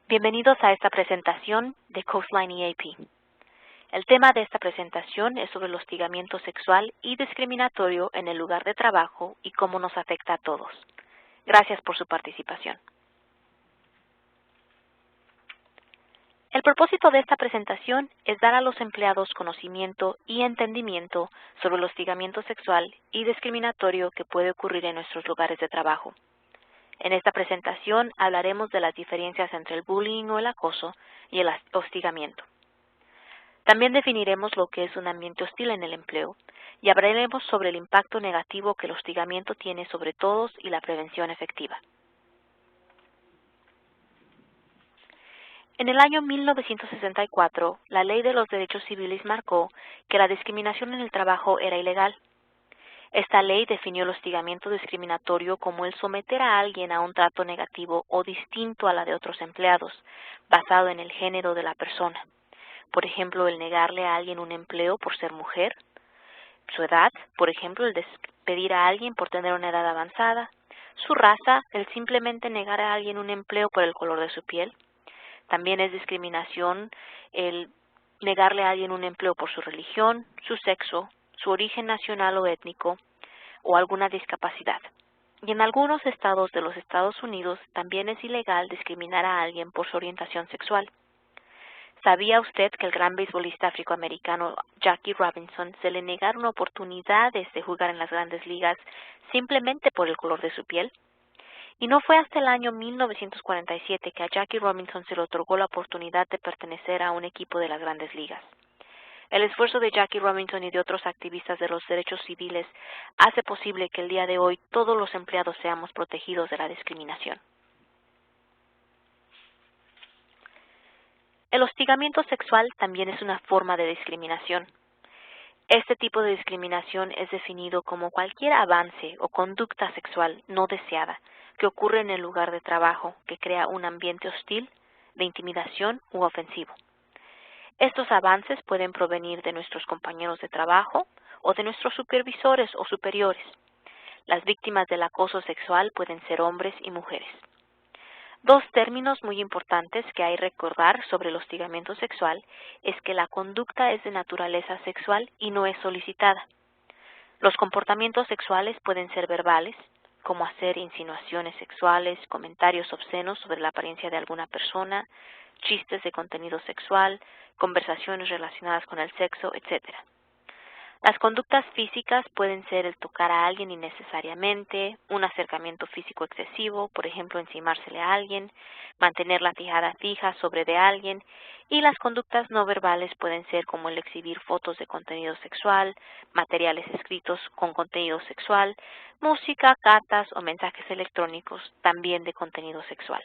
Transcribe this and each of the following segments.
Bienvenidos a esta presentación de Coastline EAP. El tema de esta presentación es sobre el hostigamiento sexual y discriminatorio en el lugar de trabajo y cómo nos afecta a todos. Gracias por su participación. El propósito de esta presentación es dar a los empleados conocimiento y entendimiento sobre el hostigamiento sexual y discriminatorio que puede ocurrir en nuestros lugares de trabajo. En esta presentación hablaremos de las diferencias entre el bullying o el acoso y el hostigamiento. También definiremos lo que es un ambiente hostil en el empleo y hablaremos sobre el impacto negativo que el hostigamiento tiene sobre todos y la prevención efectiva. En el año 1964, la Ley de los Derechos Civiles marcó que la discriminación en el trabajo era ilegal. Esta ley definió el hostigamiento discriminatorio como el someter a alguien a un trato negativo o distinto a la de otros empleados, basado en el género de la persona. Por ejemplo, el negarle a alguien un empleo por ser mujer, su edad, por ejemplo, el despedir a alguien por tener una edad avanzada, su raza, el simplemente negar a alguien un empleo por el color de su piel. También es discriminación el negarle a alguien un empleo por su religión, su sexo, su origen nacional o étnico, o alguna discapacidad. Y en algunos estados de los Estados Unidos también es ilegal discriminar a alguien por su orientación sexual. ¿Sabía usted que el gran beisbolista afroamericano Jackie Robinson se le negaron oportunidades de jugar en las grandes ligas simplemente por el color de su piel? Y no fue hasta el año 1947 que a Jackie Robinson se le otorgó la oportunidad de pertenecer a un equipo de las grandes ligas. El esfuerzo de Jackie Robinson y de otros activistas de los derechos civiles hace posible que el día de hoy todos los empleados seamos protegidos de la discriminación. El hostigamiento sexual también es una forma de discriminación. Este tipo de discriminación es definido como cualquier avance o conducta sexual no deseada que ocurre en el lugar de trabajo que crea un ambiente hostil, de intimidación u ofensivo. Estos avances pueden provenir de nuestros compañeros de trabajo o de nuestros supervisores o superiores. Las víctimas del acoso sexual pueden ser hombres y mujeres. Dos términos muy importantes que hay que recordar sobre el hostigamiento sexual es que la conducta es de naturaleza sexual y no es solicitada. Los comportamientos sexuales pueden ser verbales, como hacer insinuaciones sexuales, comentarios obscenos sobre la apariencia de alguna persona, chistes de contenido sexual, conversaciones relacionadas con el sexo, etc. Las conductas físicas pueden ser el tocar a alguien innecesariamente, un acercamiento físico excesivo, por ejemplo, encimársele a alguien, mantener la fijada fija sobre de alguien, y las conductas no verbales pueden ser como el exhibir fotos de contenido sexual, materiales escritos con contenido sexual, música, cartas o mensajes electrónicos también de contenido sexual.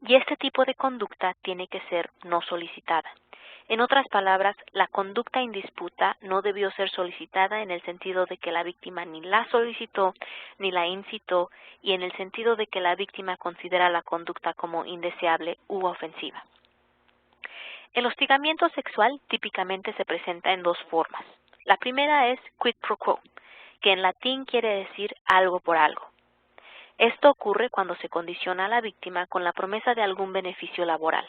Y este tipo de conducta tiene que ser no solicitada. En otras palabras, la conducta en disputa no debió ser solicitada en el sentido de que la víctima ni la solicitó ni la incitó y en el sentido de que la víctima considera la conducta como indeseable u ofensiva. El hostigamiento sexual típicamente se presenta en dos formas. La primera es quid pro quo, que en latín quiere decir algo por algo. Esto ocurre cuando se condiciona a la víctima con la promesa de algún beneficio laboral.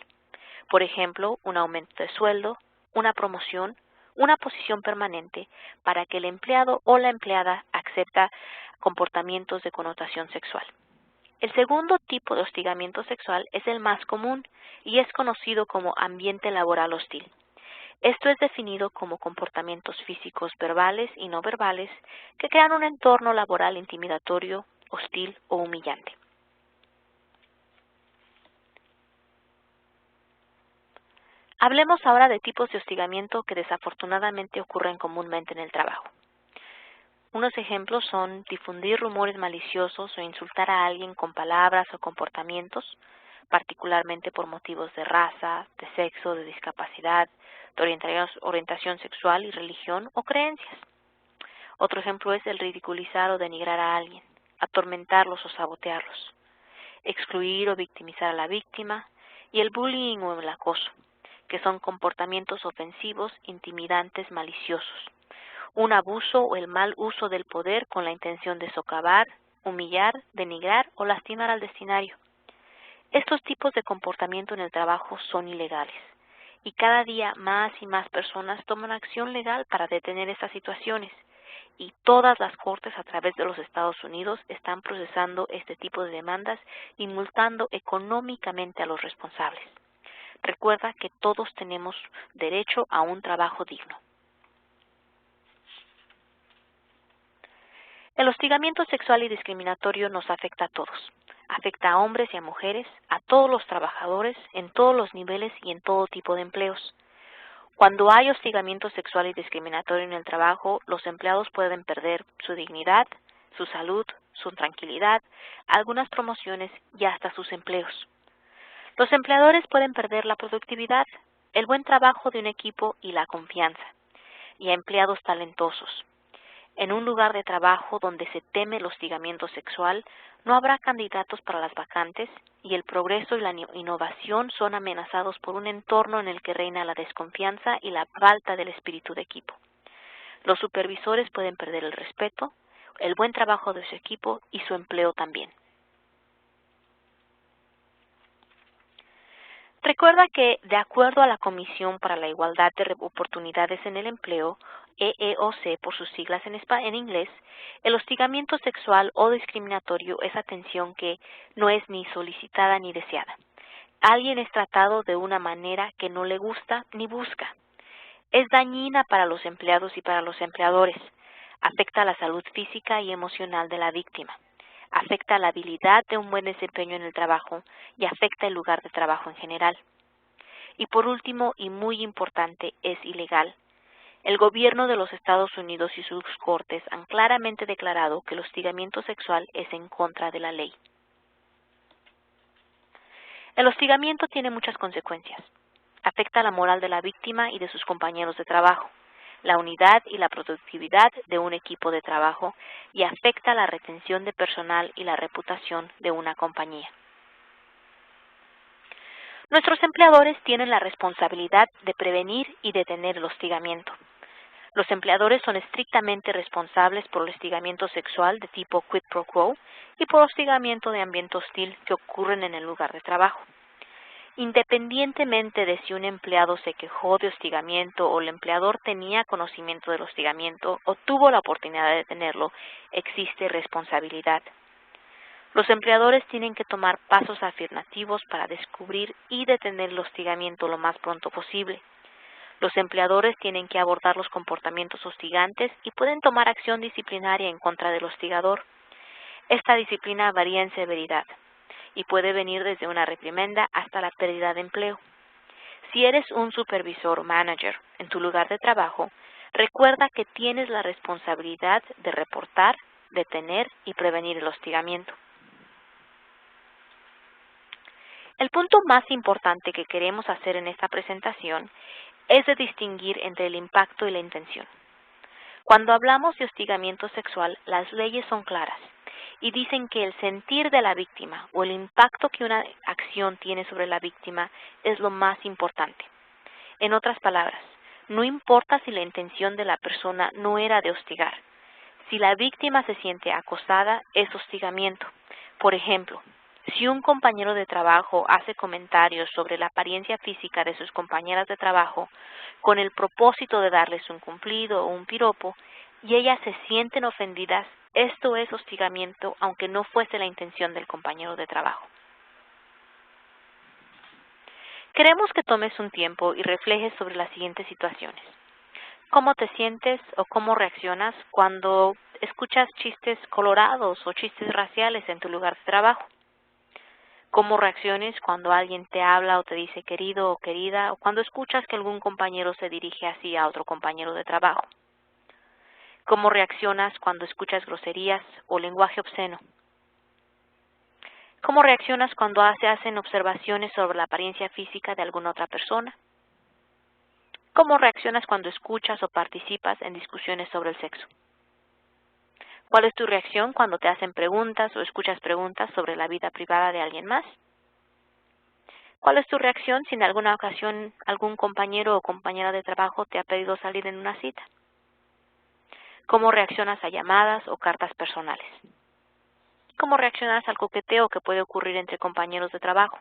Por ejemplo, un aumento de sueldo, una promoción, una posición permanente, para que el empleado o la empleada acepta comportamientos de connotación sexual. El segundo tipo de hostigamiento sexual es el más común y es conocido como ambiente laboral hostil. Esto es definido como comportamientos físicos verbales y no verbales que crean un entorno laboral intimidatorio, hostil o humillante. Hablemos ahora de tipos de hostigamiento que desafortunadamente ocurren comúnmente en el trabajo. Unos ejemplos son difundir rumores maliciosos o insultar a alguien con palabras o comportamientos, particularmente por motivos de raza, de sexo, de discapacidad, de orientación sexual y religión o creencias. Otro ejemplo es el ridiculizar o denigrar a alguien, atormentarlos o sabotearlos, excluir o victimizar a la víctima, y el bullying o el acoso, que son comportamientos ofensivos, intimidantes, maliciosos, un abuso o el mal uso del poder con la intención de socavar, humillar, denigrar o lastimar al destinatario. Estos tipos de comportamiento en el trabajo son ilegales y cada día más y más personas toman acción legal para detener estas situaciones y todas las cortes a través de los Estados Unidos están procesando este tipo de demandas y multando económicamente a los responsables. Recuerda que todos tenemos derecho a un trabajo digno. El hostigamiento sexual y discriminatorio nos afecta a todos. Afecta a hombres y a mujeres, a todos los trabajadores, en todos los niveles y en todo tipo de empleos. Cuando hay hostigamiento sexual y discriminatorio en el trabajo, los empleados pueden perder su dignidad, su salud, su tranquilidad, algunas promociones y hasta sus empleos. Los empleadores pueden perder la productividad, el buen trabajo de un equipo y la confianza, y a empleados talentosos. En un lugar de trabajo donde se teme el hostigamiento sexual, no habrá candidatos para las vacantes y el progreso y la innovación son amenazados por un entorno en el que reina la desconfianza y la falta del espíritu de equipo. Los supervisores pueden perder el respeto, el buen trabajo de su equipo y su empleo también. Recuerda que, de acuerdo a la Comisión para la Igualdad de Oportunidades en el Empleo, EEOC por sus siglas en inglés, el hostigamiento sexual o discriminatorio es atención que no es ni solicitada ni deseada. Alguien es tratado de una manera que no le gusta ni busca. Es dañina para los empleados y para los empleadores. Afecta la salud física y emocional de la víctima. Afecta la habilidad de un buen desempeño en el trabajo y afecta el lugar de trabajo en general. Y por último, y muy importante, es ilegal. El gobierno de los Estados Unidos y sus cortes han claramente declarado que el hostigamiento sexual es en contra de la ley. El hostigamiento tiene muchas consecuencias. Afecta la moral de la víctima y de sus compañeros de trabajo, la unidad y la productividad de un equipo de trabajo y afecta la retención de personal y la reputación de una compañía. Nuestros empleadores tienen la responsabilidad de prevenir y detener el hostigamiento. Los empleadores son estrictamente responsables por el hostigamiento sexual de tipo quid pro quo y por hostigamiento de ambiente hostil que ocurren en el lugar de trabajo. Independientemente de si un empleado se quejó de hostigamiento o el empleador tenía conocimiento del hostigamiento o tuvo la oportunidad de tenerlo, existe responsabilidad. Los empleadores tienen que tomar pasos afirmativos para descubrir y detener el hostigamiento lo más pronto posible. Los empleadores tienen que abordar los comportamientos hostigantes y pueden tomar acción disciplinaria en contra del hostigador. Esta disciplina varía en severidad y puede venir desde una reprimenda hasta la pérdida de empleo. Si eres un supervisor o manager en tu lugar de trabajo, recuerda que tienes la responsabilidad de reportar, detener y prevenir el hostigamiento. El punto más importante que queremos hacer en esta presentación es de distinguir entre el impacto y la intención. Cuando hablamos de hostigamiento sexual, las leyes son claras y dicen que el sentir de la víctima o el impacto que una acción tiene sobre la víctima es lo más importante. En otras palabras, no importa si la intención de la persona no era de hostigar. Si la víctima se siente acosada, es hostigamiento. Por ejemplo, si un compañero de trabajo hace comentarios sobre la apariencia física de sus compañeras de trabajo con el propósito de darles un cumplido o un piropo, y ellas se sienten ofendidas, esto es hostigamiento aunque no fuese la intención del compañero de trabajo. Queremos que tomes un tiempo y reflejes sobre las siguientes situaciones. ¿Cómo te sientes o cómo reaccionas cuando escuchas chistes colorados o chistes raciales en tu lugar de trabajo? ¿Cómo reacciones cuando alguien te habla o te dice querido o querida o cuando escuchas que algún compañero se dirige así a otro compañero de trabajo? ¿Cómo reaccionas cuando escuchas groserías o lenguaje obsceno? ¿Cómo reaccionas cuando se hacen observaciones sobre la apariencia física de alguna otra persona? ¿Cómo reaccionas cuando escuchas o participas en discusiones sobre el sexo? ¿Cuál es tu reacción cuando te hacen preguntas o escuchas preguntas sobre la vida privada de alguien más? ¿Cuál es tu reacción si en alguna ocasión algún compañero o compañera de trabajo te ha pedido salir en una cita? ¿Cómo reaccionas a llamadas o cartas personales? cómo reaccionas al coqueteo que puede ocurrir entre compañeros de trabajo.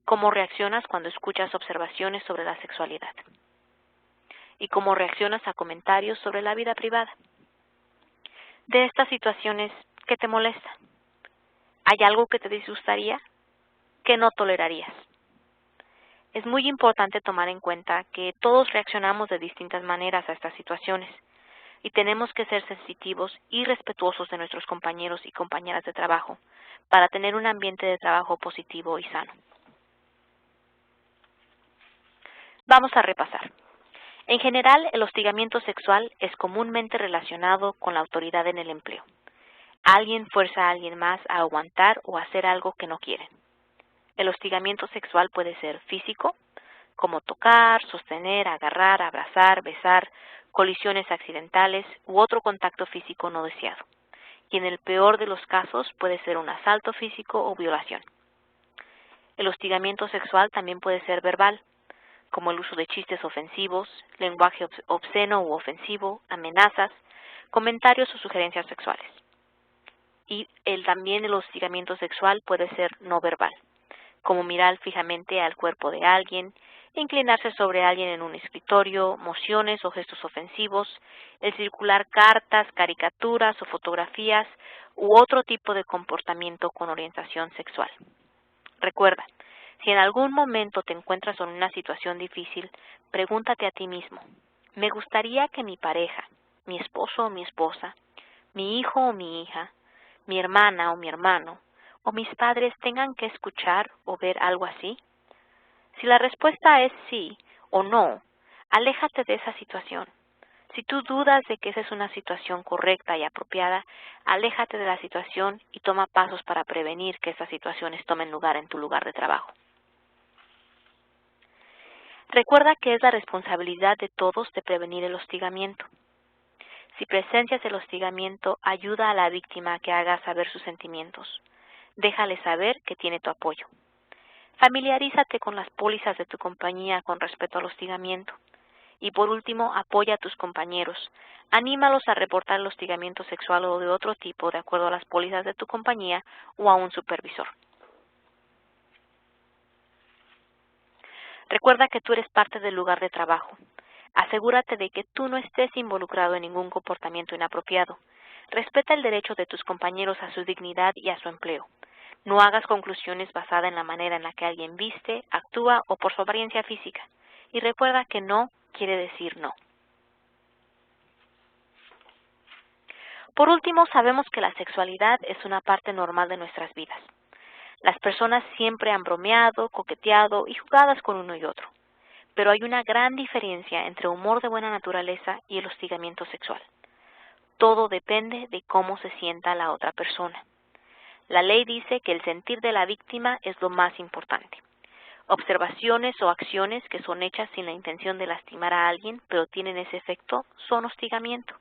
Cómo reaccionas cuando escuchas observaciones sobre la sexualidad. Y cómo reaccionas a comentarios sobre la vida privada. De estas situaciones, ¿qué te molesta? ¿Hay algo que te disgustaría? ¿Qué no tolerarías? Es muy importante tomar en cuenta que todos reaccionamos de distintas maneras a estas situaciones y tenemos que ser sensitivos y respetuosos de nuestros compañeros y compañeras de trabajo para tener un ambiente de trabajo positivo y sano. Vamos a repasar. En general, el hostigamiento sexual es comúnmente relacionado con la autoridad en el empleo. Alguien fuerza a alguien más a aguantar o hacer algo que no quieren. El hostigamiento sexual puede ser físico, como tocar, sostener, agarrar, abrazar, besar, colisiones accidentales u otro contacto físico no deseado. Y en el peor de los casos puede ser un asalto físico o violación. El hostigamiento sexual también puede ser verbal, como el uso de chistes ofensivos, lenguaje obsceno u ofensivo, amenazas, comentarios o sugerencias sexuales. Y también el hostigamiento sexual puede ser no verbal, como mirar fijamente al cuerpo de alguien, inclinarse sobre alguien en un escritorio, mociones o gestos ofensivos, el circular cartas, caricaturas o fotografías u otro tipo de comportamiento con orientación sexual. Recuerda, si en algún momento te encuentras en una situación difícil, pregúntate a ti mismo, ¿me gustaría que mi pareja, mi esposo o mi esposa, mi hijo o mi hija, mi hermana o mi hermano, o mis padres tengan que escuchar o ver algo así? Si la respuesta es sí o no, aléjate de esa situación. Si tú dudas de que esa es una situación correcta y apropiada, aléjate de la situación y toma pasos para prevenir que esas situaciones tomen lugar en tu lugar de trabajo. Recuerda que es la responsabilidad de todos de prevenir el hostigamiento. Si presencias el hostigamiento, ayuda a la víctima a que haga saber sus sentimientos. Déjale saber que tiene tu apoyo. Familiarízate con las pólizas de tu compañía con respecto al hostigamiento. Y por último, apoya a tus compañeros. Anímalos a reportar el hostigamiento sexual o de otro tipo de acuerdo a las pólizas de tu compañía o a un supervisor. Recuerda que tú eres parte del lugar de trabajo. Asegúrate de que tú no estés involucrado en ningún comportamiento inapropiado. Respeta el derecho de tus compañeros a su dignidad y a su empleo. No hagas conclusiones basadas en la manera en la que alguien viste, actúa o por su apariencia física. Y recuerda que no quiere decir no. Por último, sabemos que la sexualidad es una parte normal de nuestras vidas. Las personas siempre han bromeado, coqueteado y jugado con uno y otro. Pero hay una gran diferencia entre humor de buena naturaleza y el hostigamiento sexual. Todo depende de cómo se sienta la otra persona. La ley dice que el sentir de la víctima es lo más importante. Observaciones o acciones que son hechas sin la intención de lastimar a alguien, pero tienen ese efecto, son hostigamiento.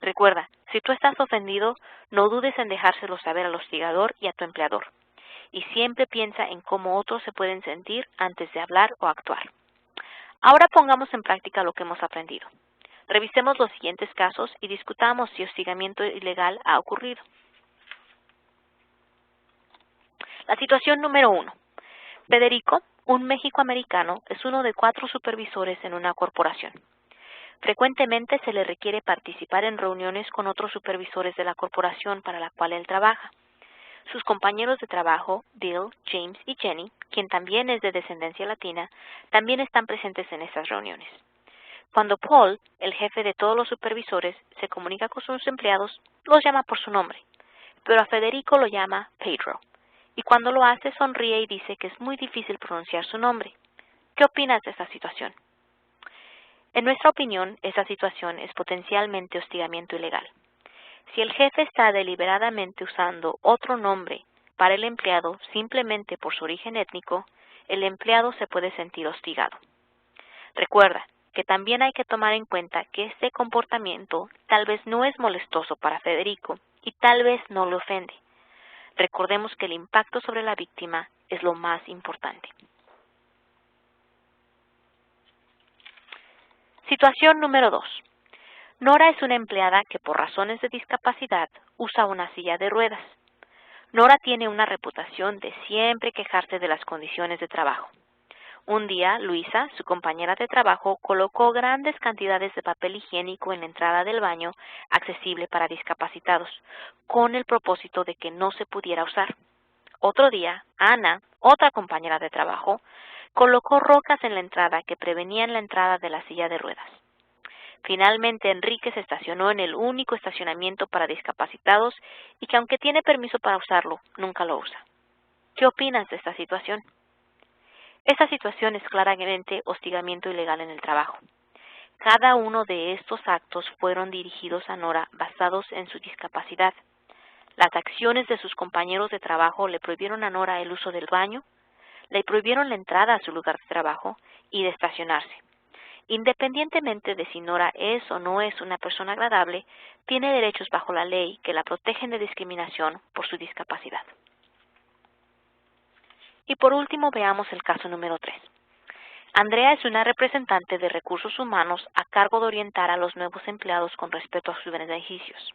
Recuerda, si tú estás ofendido, no dudes en dejárselo saber al hostigador y a tu empleador. Y siempre piensa en cómo otros se pueden sentir antes de hablar o actuar. Ahora pongamos en práctica lo que hemos aprendido. Revisemos los siguientes casos y discutamos si hostigamiento ilegal ha ocurrido. La situación número 1. Federico, un mexicoamericano, es uno de 4 supervisores en una corporación. Frecuentemente se le requiere participar en reuniones con otros supervisores de la corporación para la cual él trabaja. Sus compañeros de trabajo, Bill, James y Jenny, quien también es de descendencia latina, también están presentes en estas reuniones. Cuando Paul, el jefe de todos los supervisores, se comunica con sus empleados, los llama por su nombre, pero a Federico lo llama Pedro, y cuando lo hace sonríe y dice que es muy difícil pronunciar su nombre. ¿Qué opinas de esta situación? En nuestra opinión, esta situación es potencialmente hostigamiento ilegal. Si el jefe está deliberadamente usando otro nombre para el empleado simplemente por su origen étnico, el empleado se puede sentir hostigado. Recuerda que también hay que tomar en cuenta que este comportamiento tal vez no es molestoso para Federico y tal vez no le ofende. Recordemos que el impacto sobre la víctima es lo más importante. Situación número 2. Nora es una empleada que por razones de discapacidad usa una silla de ruedas. Nora tiene una reputación de siempre quejarse de las condiciones de trabajo. Un día, Luisa, su compañera de trabajo, colocó grandes cantidades de papel higiénico en la entrada del baño accesible para discapacitados, con el propósito de que no se pudiera usar. Otro día, Ana, otra compañera de trabajo, colocó rocas en la entrada que prevenían la entrada de la silla de ruedas. Finalmente, Enrique se estacionó en el único estacionamiento para discapacitados y que aunque tiene permiso para usarlo, nunca lo usa. ¿Qué opinas de esta situación? Esta situación es claramente hostigamiento ilegal en el trabajo. Cada uno de estos actos fueron dirigidos a Nora basados en su discapacidad. Las acciones de sus compañeros de trabajo le prohibieron a Nora el uso del baño, le prohibieron la entrada a su lugar de trabajo y de estacionarse. Independientemente de si Nora es o no es una persona agradable, tiene derechos bajo la ley que la protegen de discriminación por su discapacidad. Y por último, veamos el caso número 3. Andrea es una representante de recursos humanos a cargo de orientar a los nuevos empleados con respecto a sus beneficios.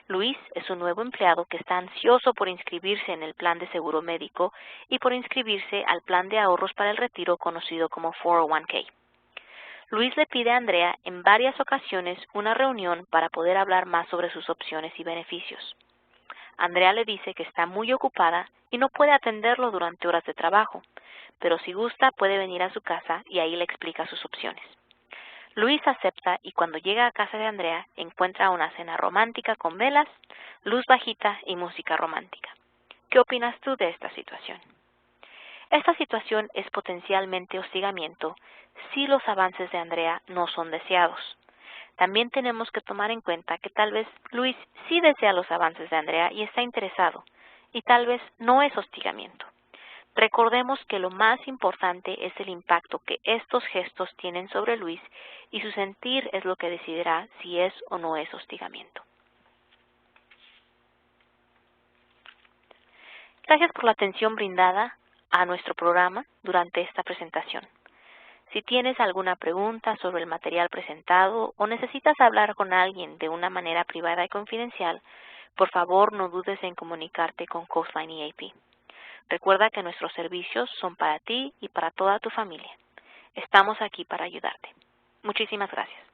Luis es un nuevo empleado que está ansioso por inscribirse en el plan de seguro médico y por inscribirse al plan de ahorros para el retiro conocido como 401k. Luis le pide a Andrea en varias ocasiones una reunión para poder hablar más sobre sus opciones y beneficios. Andrea le dice que está muy ocupada y no puede atenderlo durante horas de trabajo, pero si gusta puede venir a su casa y ahí le explica sus opciones. Luis acepta y cuando llega a casa de Andrea encuentra una cena romántica con velas, luz bajita y música romántica. ¿Qué opinas tú de esta situación? Esta situación es potencialmente hostigamiento si los avances de Andrea no son deseados. También tenemos que tomar en cuenta que tal vez Luis sí desea los avances de Andrea y está interesado, y tal vez no es hostigamiento. Recordemos que lo más importante es el impacto que estos gestos tienen sobre Luis y su sentir es lo que decidirá si es o no es hostigamiento. Gracias por la atención brindada a nuestro programa durante esta presentación. Si tienes alguna pregunta sobre el material presentado o necesitas hablar con alguien de una manera privada y confidencial, por favor no dudes en comunicarte con Coastline EAP. Recuerda que nuestros servicios son para ti y para toda tu familia. Estamos aquí para ayudarte. Muchísimas gracias.